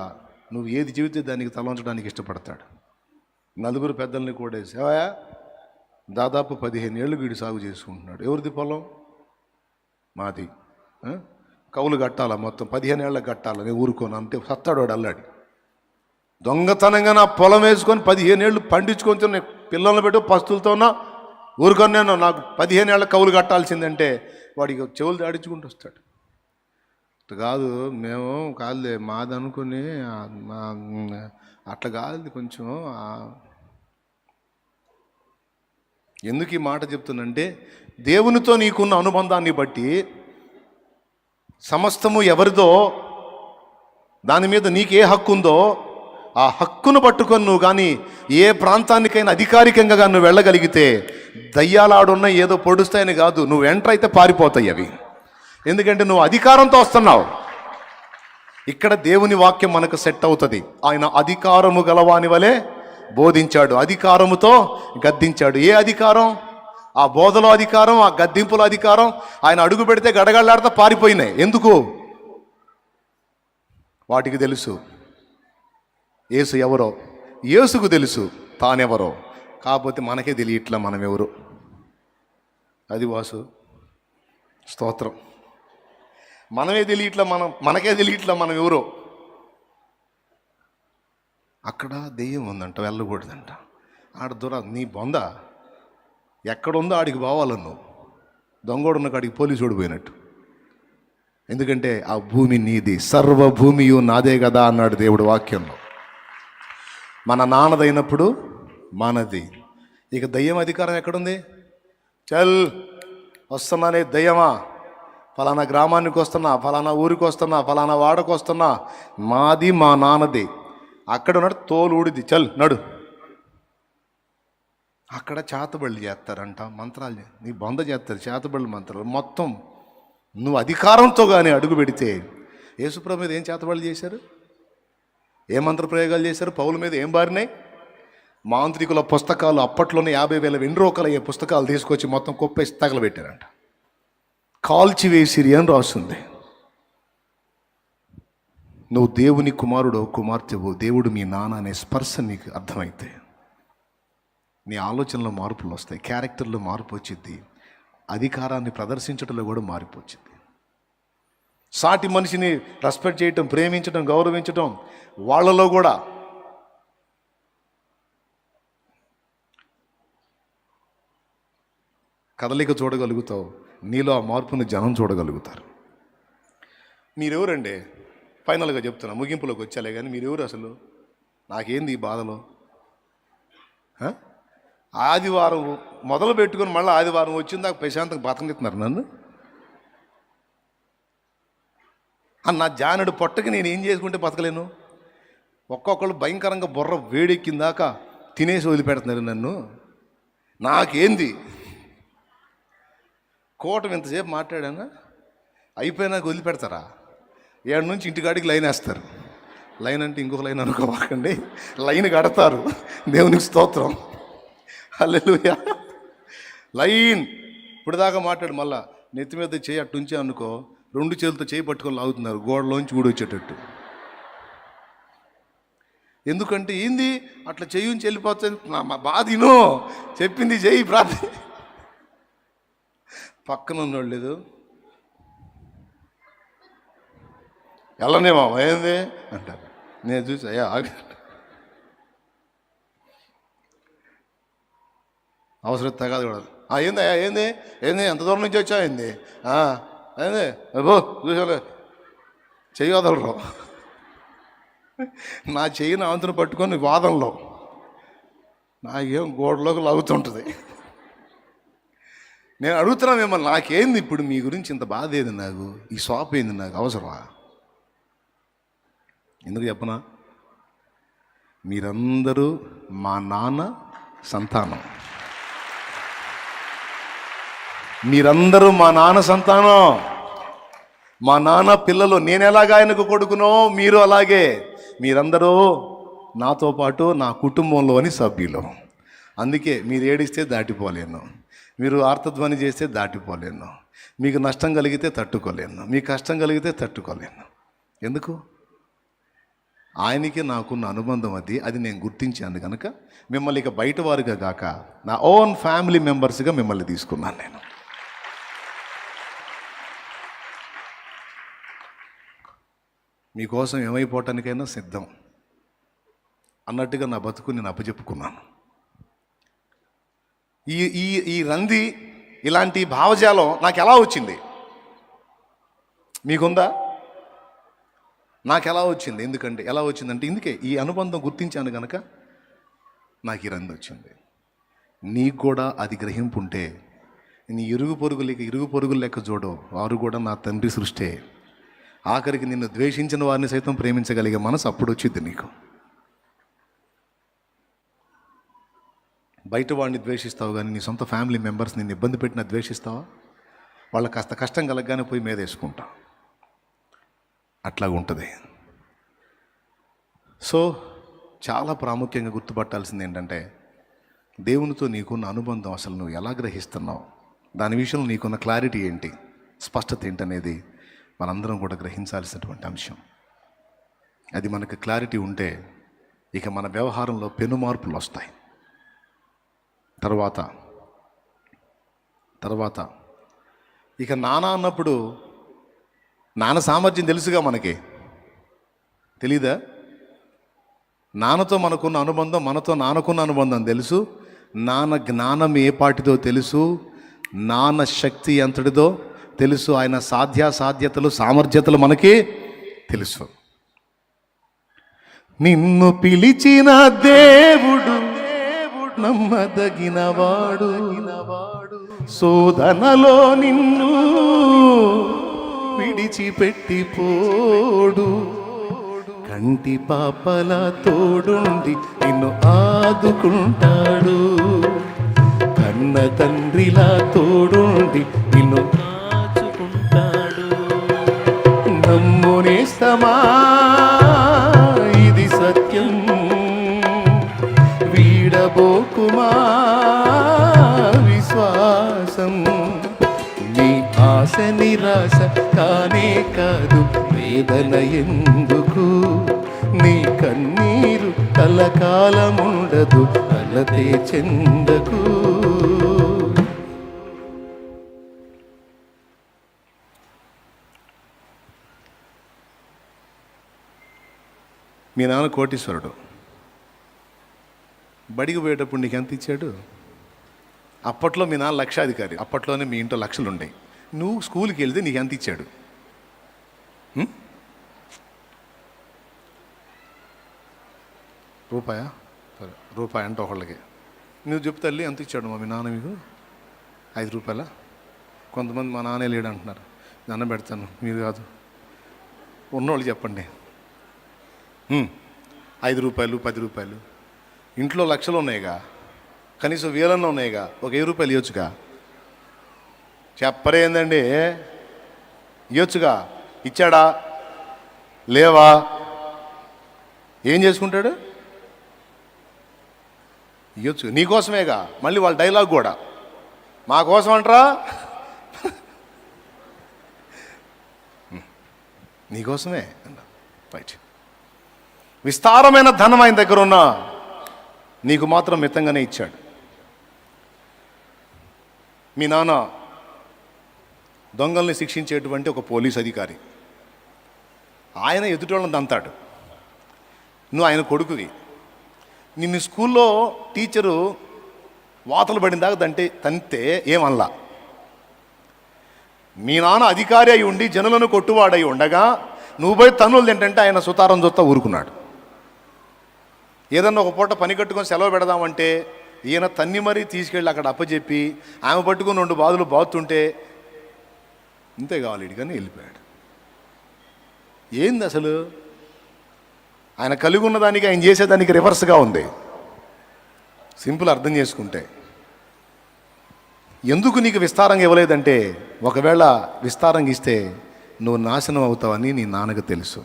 నువ్వు ఏది చెబితే దానికి తలంచడానికి ఇష్టపడతాడు. నలుగురు పెద్దల్ని కూడేసి, దాదాపు 15 ఏళ్ళు వీడు సాగు చేసుకుంటున్నాడు. ఎవరిది పొలం? మాది. కౌలు కట్టాలా, మొత్తం 15 ఏళ్ళకి కట్టాలా, నేను ఊరుకోను అంతే. సత్తాడు వాడు అల్లాడి. దొంగతనంగా నా పొలం వేసుకొని 15 ఏళ్ళు పండించుకొని నేను పిల్లల్ని పెట్టు పస్తులతో ఉన్నా ఊరుకొని, నేను నాకు 15 ఏళ్ళ కౌలు కట్టాల్సిందంటే వాడికి చెవులు దాడించుకుంటూ వస్తాడు. కాదు మేము కాదులే మాది అనుకుని అట్లా కాదు కొంచెం. ఎందుకు ఈ మాట చెప్తున్నంటే, దేవునితో నీకున్న అనుబంధాన్ని బట్టి సమస్తము ఎవరిదో, దాని మీద నీకు ఏ హక్కు ఉందో ఆ హక్కును పట్టుకొని నువ్వు కానీ ఏ ప్రాంతానికైనా అధికారికంగా కానీ నువ్వు వెళ్ళగలిగితే, దయ్యాలాడున్న ఏదో పొడుస్తాయని కాదు, నువ్వు ఎంటర్ అయితే పారిపోతాయి అవి. ఎందుకంటే నువ్వు అధికారంతో వస్తున్నావు. ఇక్కడ దేవుని వాక్యం మనకు సెట్ అవుతుంది. ఆయన అధికారము గలవాని వలె బోధించాడు, అధికారముతో గద్దించాడు. ఏ అధికారం? ఆ బోధలో అధికారం, ఆ గద్దింపుల అధికారం. ఆయన అడుగు పెడితే గడగడలాడితే పారిపోయినాయి. ఎందుకు? వాటికి తెలుసు యేసు ఎవరో, యేసుకు తెలుసు తానెవరో. కాకపోతే మనకే తెలియట్లా మనం ఎవరు. అది వాసు స్తోత్రం. మనమే తెలియట్లా, మనకే తెలియట్లా మనం ఎవరో. అక్కడ దెయ్యం ఉందంట, వెళ్ళకూడదంట. ఆడ నీ బొంద ఎక్కడుందో ఆడికి పోవాలను నువ్వు. దొంగోడున్న కాడికి పోలీసు పోయినట్టు. ఎందుకంటే ఆ భూమి నీది, సర్వభూమియు నాదే కదా అన్నాడు దేవుడు వాక్యంలో. మన నాన్నదైనప్పుడు మనది. ఇక దయ్యం అధికారం ఎక్కడుంది? చల్ వస్తున్నానే దయ్యమా, ఫలానా గ్రామానికి వస్తున్నా, ఫలానా ఊరికి వస్తున్నా, ఫలానా వాడకు వస్తున్నా, మాది మా నాన్నది. అక్కడ ఉన్నాడు తోలు ఊడిది, చల్ నడు. అక్కడ చేతబళ్ళు చేస్తారంట, మంత్రాలు నీ బొంద చేస్తారు, చేతబళ్ళు మంత్రాలు మొత్తం. నువ్వు అధికారంతో కానీ అడుగు పెడితే, యేసుప్రభు మీద ఏం చేతబళ్ళు చేశారు, ఏ మంత్ర ప్రయోగాలు చేశారు, పౌల మీద ఏం బారినాయి? మాంత్రికుల పుస్తకాలు అప్పట్లోనే 50,000 వెండి రూపాయలు అయ్యే పుస్తకాలు తీసుకొచ్చి మొత్తం కుప్పేసి తగలబెట్టారంట. కాల్చివేసిరి అని రాస్తుంది. నువ్వు దేవుని కుమారుడు కుమార్తెవు, దేవుడు మీ నాన్న అనే స్పర్శ నీకు అర్థమైతే నీ ఆలోచనలో మార్పులు వస్తాయి, క్యారెక్టర్లో మార్పు వచ్చింది, అధికారాన్ని ప్రదర్శించడంలో కూడా మార్పు వచ్చింది. సాటి మనిషిని రెస్పెక్ట్ చేయటం, ప్రేమించడం, గౌరవించటం, వాళ్ళలో కూడా కదలిక చూడగలుగుతావు. నీలో ఆ మార్పుని జనం చూడగలుగుతారు. మీరెవరండి? ఫైనల్గా చెప్తున్నా, ముగింపులోకి వచ్చాలే కానీ మీరెవరు అసలు? నాకేంది ఈ బాధలో? ఆదివారం మొదలు పెట్టుకుని మళ్ళీ ఆదివారం వచ్చిందాక ప్రశాంతంగా బతకనిస్తున్నారు నన్ను. నా జానుడు పొట్టకి నేను ఏం చేసుకుంటే బతకలేను? ఒక్కొక్కళ్ళు భయంకరంగా బుర్ర వేడెక్కిందాక తినేసి వదిలిపెడుతున్నారు నన్ను. నాకేంది? కూటమి ఇంతసేపు మాట్లాడానా, అయిపోయినాక వదిలిపెడతారా? 7 నుంచి ఇంటికాడికి లైన్ వేస్తారు. లైన్ అంటే ఇంకొక లైన్ అనుకోవాకండి, లైన్ కడతారు. దేవునికి స్తోత్రం, హల్లెలూయా. లైన్ ఇప్పుడు దాకా మాట్లాడు, మళ్ళా నెత్తి మీద చేయి అట్టుంచే అనుకో, 2 చేతులతో చేయి పట్టుకొని లాగుతున్నారు గోడలోంచి ఊడొచ్చేటట్టు. ఎందుకంటే ఏంది అట్లా చెయ్యుంచి వెళ్ళిపోతుంది. మా బాధినో చెప్పింది చెయ్యి ప్రార్థన. పక్కన ఉన్నాడు లేదు, వెళ్ళనేమో ఏంది అంటారు. నేను చూసి అయ్యా అవసరం తగాదు కూడా. ఏంది అయ్యా, ఏంది ఏంది ఎంత దూరం నుంచి వచ్చావు, ఏంది ఏంది అబ్బో చూసాలే, చెయ్యి వదలరు. నా చెయ్యి నా అంతును పట్టుకొని వాదనలో నాకేం గోడలోకి లాగుతుంటుంది. నేను అడుగుతున్నా మిమ్మల్ని, నాకేంది ఇప్పుడు మీ గురించి ఇంత బాధ ఏది? నాకు ఈ షాప్ ఏంది? నాకు అవసరమా? ఎందుకు చెప్పనా? మీరందరూ మా నాన్న సంతానం. మీరందరూ మా నాన్న సంతానం, మా నాన్న పిల్లలు. నేను ఎలాగ ఆయనకు కొడుకునో మీరు అలాగే. మీరందరూ నాతో పాటు నా కుటుంబంలోని సభ్యులు. అందుకే మీరు ఏడిస్తే దాటిపోలేను, మీరు ఆర్తధ్వని చేస్తే దాటిపోలేను, మీకు నష్టం కలిగితే తట్టుకోలేను, మీకు కష్టం కలిగితే తట్టుకోలేను. ఎందుకు? ఆయనకి నాకున్న అనుబంధం అది నేను గుర్తించాను కనుక మిమ్మల్ని ఇక బయట వారుగా కాక నా ఓన్ ఫ్యామిలీ మెంబర్స్గా మిమ్మల్ని తీసుకున్నాను. నేను మీకోసం ఏమైపోవటానికైనా సిద్ధం అన్నట్టుగా నా బతుకు నేను అప్పచెప్పుకున్నాను. ఈ ఈ ఈ రంది ఇలాంటి భావజాలం నాకు ఎలా వచ్చింది? మీకుందా? నాకు ఎలా వచ్చింది? ఎందుకంటే ఎలా వచ్చిందంటే ఇందుకే ఈ అనుబంధం గుర్తించాను కనుక నాకు ఈ రంది వచ్చింది. నీకు కూడా అది గ్రహింపు ఉంటే నీ ఇరుగు పొరుగులు లెక్క చూడవు, వారు కూడా నా తండ్రి సృష్టే. ఆఖరికి నిన్ను ద్వేషించిన వారిని సైతం ప్రేమించగలిగే మనసు అప్పుడు వచ్చింది నీకు. బయట వాడిని ద్వేషిస్తావు కానీ నీ సొంత ఫ్యామిలీ మెంబర్స్ నిన్ను ఇబ్బంది పెట్టినా ద్వేషిస్తావా? వాళ్ళకి కాస్త కష్టం కలగగానే పోయి మీద వేసుకుంటా. అట్లాగా ఉంటుంది. సో చాలా ప్రాముఖ్యంగా గుర్తుపట్టాల్సింది ఏంటంటే దేవునితో నీకున్న అనుబంధం అసలు నువ్వు ఎలా గ్రహిస్తున్నావు, దాని విషయంలో నీకున్న క్లారిటీ ఏంటి, స్పష్టత ఏంటనేది మనందరం కూడా గ్రహించాల్సినటువంటి అంశం. అది మనకు క్లారిటీ ఉంటే ఇక మన వ్యవహారంలో పెను మార్పులు వస్తాయి. తర్వాత ఇక నాన్న అన్నప్పుడు నాన్న సామర్థ్యం తెలుసుగా, మనకి తెలీదా? నాన్నతో మనకున్న అనుబంధం, మనతో నాన్నకున్న అనుబంధం తెలుసు. నాన్న జ్ఞానం ఏ పాటిదో తెలుసు, నాన్న శక్తి ఎంతటిదో తెలుసు, ఆయన సాధ్యతలు సామర్థ్యతలు మనకి తెలుసు. నిన్ను పిలిచిన దేవుడు నమ్మదగినవాడు, శోధనలో నిన్ను విడిచిపెట్టిపోడు, కంటి పాపల తోడుండి నిన్ను ఆదుకుంటాడు, కన్న తండ్రిలా తోడుండి నిన్ను ఆచుకుంటాడు. నమ్మునేస్తమా ఇది సత్యం, వీడబోకుమా విశ్వాసం. నీ ఆశ నిరాశ కానే కాదు, వేదన ఎందుకు, నీ కన్నీరు కలకాలముండదు, కలతే చెందకు. మీ నాన్న కోటీశ్వరుడు, బడికి పోయేటప్పుడు నీకు ఎంత ఇచ్చాడు? అప్పట్లో మీ నాన్న లక్షాధికారి, అప్పట్లోనే మీ ఇంట్లో లక్షలు ఉండేవి. నువ్వు స్కూల్కి వెళ్తే నీకు ఎంత ఇచ్చాడు? రూపాయి అంటే ఒకళ్ళకి నువ్వు చెప్తే తల్లి ఎంత ఇచ్చాడు మా మీ నాన్న మీకు? 5 రూపాయల? కొంతమంది మా నాన్నే లేడు అంటున్నారు. దండం పెడతాను, మీరు కాదు, ఉన్నోళ్ళు చెప్పండి. 5 రూపాయలు, 10 రూపాయలు, ఇంట్లో లక్షలు ఉన్నాయిగా, కనీసం వేలన్నా ఉన్నాయిగా, ఒక 10 రూపాయలు ఇవ్వచ్చుగా. చెప్పరేందండి, ఇవ్వచ్చుగా. ఇచ్చాడా? లేవా? ఏం చేసుకుంటాడు? ఇవ్వచ్చు, నీకోసమేగా. మళ్ళీ వాళ్ళ డైలాగ్ కూడా, మా కోసం అంటారా? నీకోసమే. రైట్. విస్తారమైన ధనం ఆయన దగ్గర ఉన్నా నీకు మాత్రం మితంగానే ఇచ్చాడు. మీ నాన్న దొంగల్ని శిక్షించేటువంటి ఒక పోలీస్ అధికారి. ఆయన ఎదుటోళ్ళని దంతాడు. నువ్వు ఆయన కొడుకువి. నిన్ను స్కూల్లో టీచరు వాతలు పడిందాక తంతే ఏమల్లా. మీ నాన్న అధికారి అయి ఉండి జనులను కొట్టువాడై ఉండగా నువ్వు పోయి తన్నులు తింటే ఆయన సుతారం చూస్తా ఊరుకున్నాడు. ఏదన్నా ఒక పూట పని కట్టుకొని సెలవు పెడదామంటే ఈయన తన్ని మరీ తీసుకెళ్ళి అక్కడ అప్పచెప్పి ఆమె పట్టుకుని 2 బాధలు బాగుతుంటే ఇంతే కావాలి ఇడికని వెళ్ళిపోయాడు. ఏంది అసలు? ఆయన కలిగి ఉన్నదానికి ఆయన చేసేదానికి రివర్స్గా ఉంది. సింపుల్ అర్థం చేసుకుంటే. ఎందుకు నీకు విస్తారంగా ఇవ్వలేదంటే, ఒకవేళ విస్తారంగా ఇస్తే నువ్వు నాశనం అవుతావని నీ నాన్నకు తెలుసు.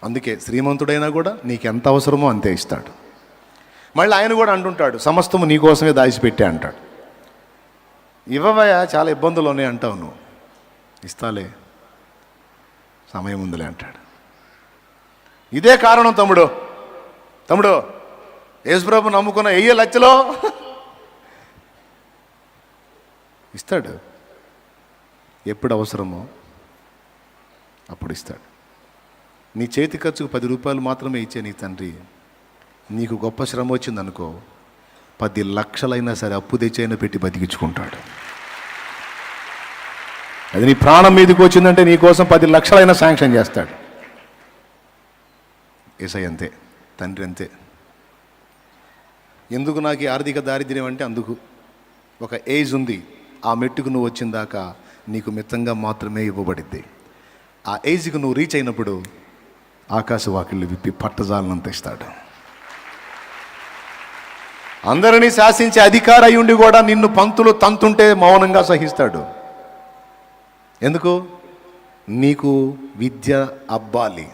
అందుకే శ్రీమంతుడైనా కూడా నీకు ఎంత అవసరమో అంతే ఇస్తాడు. మళ్ళీ ఆయన కూడా అంటుంటాడు, సమస్తము నీకోసమే దాచిపెట్టే అంటాడు. ఇవ్వవయా, చాలా ఇబ్బందులు ఉన్నాయి అంటావు నువ్వు. ఇస్తాలే, సమయం ఉందిలే అంటాడు. ఇదే కారణం తమ్ముడు యేసుప్రభు నమ్ముకున్న 1000 లక్షలో ఇస్తాడు. ఎప్పుడు అవసరమో అప్పుడు ఇస్తాడు. నీ చేతి ఖర్చుకు 10 రూపాయలు మాత్రమే ఇచ్చే నీ తండ్రి నీకు గొప్ప శ్రమ వచ్చిందనుకో, 10 లక్షలైనా సరే అప్పు తెచ్చైనా పెట్టి బతికించుకుంటాడు. అది నీ ప్రాణం మీదకి వచ్చిందంటే నీ కోసం 10 లక్షలైనా శాంక్షన్ చేస్తాడు. యేసయ్య అంతే, తండ్రి అంతే. ఎందుకు నాకు ఈ ఆర్థిక దారిద్ర్యం అంటే అందుకు ఒక ఏజ్ ఉంది. ఆ మెట్టుకు నువ్వు వచ్చిన దాకా నీకు మితంగా మాత్రమే ఇవ్వబడిద్ది. ఆ ఏజ్కి నువ్వు రీచ్ అయినప్పుడు ఆకాశ వాకిళ్ళు విప్పి పట్టజాలనంత ఇస్తాడు. అందరినీ శాసించే అధికారి అయి ఉండి కూడా నిన్ను పంతులు తంతుంటే మౌనంగా సహిస్తాడు. ఎందుకు? నీకు విద్య అబ్బాలి,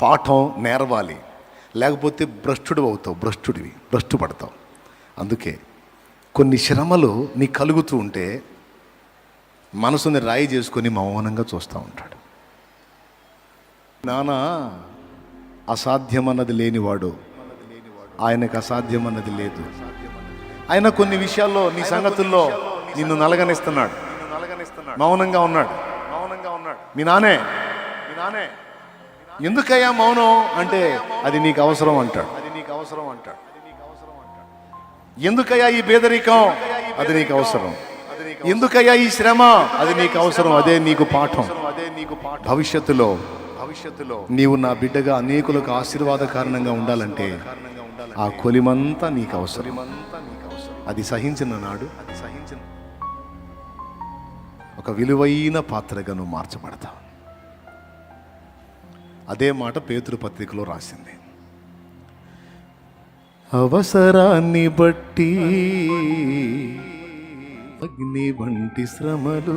పాఠం నేర్వాలి, లేకపోతే భ్రష్టుడు అవుతావు, భ్రష్టు పడతావు. అందుకే కొన్ని శ్రమలు నీ కలుగుతూ ఉంటే మనసుని రాయి చేసుకొని మౌనంగా చూస్తూ ఉంటాడు. నాన్న అసాధ్యమన్నది లేనివాడు, ఆయనకు అసాధ్యమన్నది లేదు. ఆయన కొన్ని విషయాల్లో నీ సంగతుల్లో నిన్ను నలగనిస్తున్నాడు, మౌనంగా ఉన్నాడు. మీ నానే ఎందుకయ్యా మౌనం అంటే అది నీకు అవసరం అంటాడు. ఎందుకయ్యా ఈ పేదరికం, అది నీకు అవసరం. ఎందుకయ్యా ఈ శ్రమ, అది నీకు అవసరం. అదే నీకు పాఠం. భవిష్యత్తులో నీవు నా బిడ్డగా అనేకులకు ఆశీర్వాద కారణంగా ఉండాలంటే ఆ కొలిమంతా నీకు అవసరం. అది సహించిన నాడు ఒక విలువైన పాత్రగా నువ్వు మార్చబడతావు. అదే మాట పేతురు పత్రికలో రాసింది. అవసరాన్ని బట్టి అగ్ని వంటి శ్రమలు,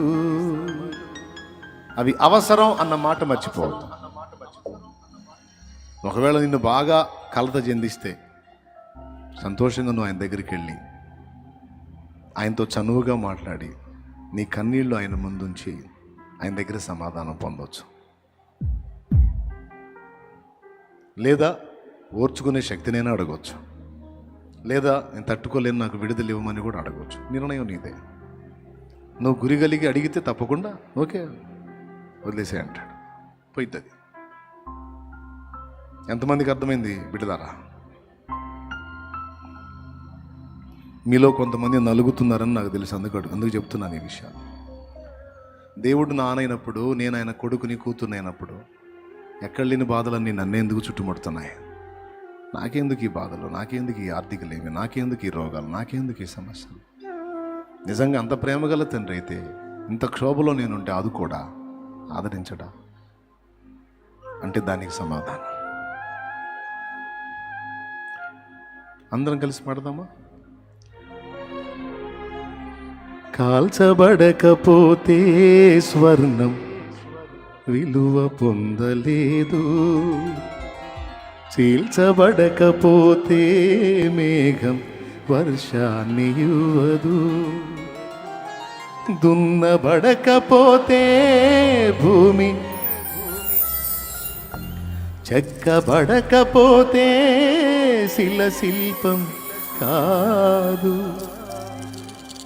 అవి అవసరం అన్న మాట మర్చిపోవద్దు. ఒకవేళ నిన్ను బాగా కలత చెందిస్తే సంతోషంగా నువ్వు ఆయన దగ్గరికి వెళ్ళి ఆయనతో చనువుగా మాట్లాడి నీ కన్నీళ్లు ఆయన ముందుంచి ఆయన దగ్గర సమాధానం పొందవచ్చు. లేదా ఓర్చుకునే శక్తినైనా అడగవచ్చు, లేదా నేను తట్టుకోలేను నాకు విడుదల ఇవ్వమని కూడా అడగవచ్చు. నిర్ణయం నీదే. నువ్వు గురి కలిగి అడిగితే తప్పకుండా ఓకే వదిలేసే అంటాడు, పోయిద్ది. ఎంతమందికి అర్థమైంది బిడ్డలారా? మీలో కొంతమంది నలుగుతున్నారని నాకు తెలుసు, అందుకు చెప్తున్నాను ఈ విషయాలు. దేవుడు నానైనప్పుడు, నేను ఆయన కొడుకుని కూతురునైనప్పుడు ఎక్కడ లేని బాధలన్నీ నన్నే ఎందుకు చుట్టుముడుతున్నాయి? నాకెందుకు ఈ బాధలు, నాకెందుకు ఈ ఆర్థికలేమి, నాకెందుకు ఈ రోగాలు, నాకెందుకు ఈ సమస్యలు? నిజంగా అంత ప్రేమగల తండ్రి అయితే ఇంత క్షోభలో నేనుంటే ఆదుకోడా, ఆదరించడా? అంటే దానికి సమాధానం అందరం కలిసి పాడదామా? కాల్చబడకపోతే స్వర్ణం విలువ పొందలేదు, చీల్చబడకపోతే మేఘం వర్షాన్ని ఇవ్వదు, దున్నబడకపోతే భూమి, చెక్కబడకపోతే శిల్పం కాదు,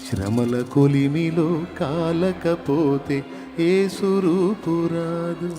శ్రమల కొలిమిలో కాలకపోతే యేసు రూపు రాదు.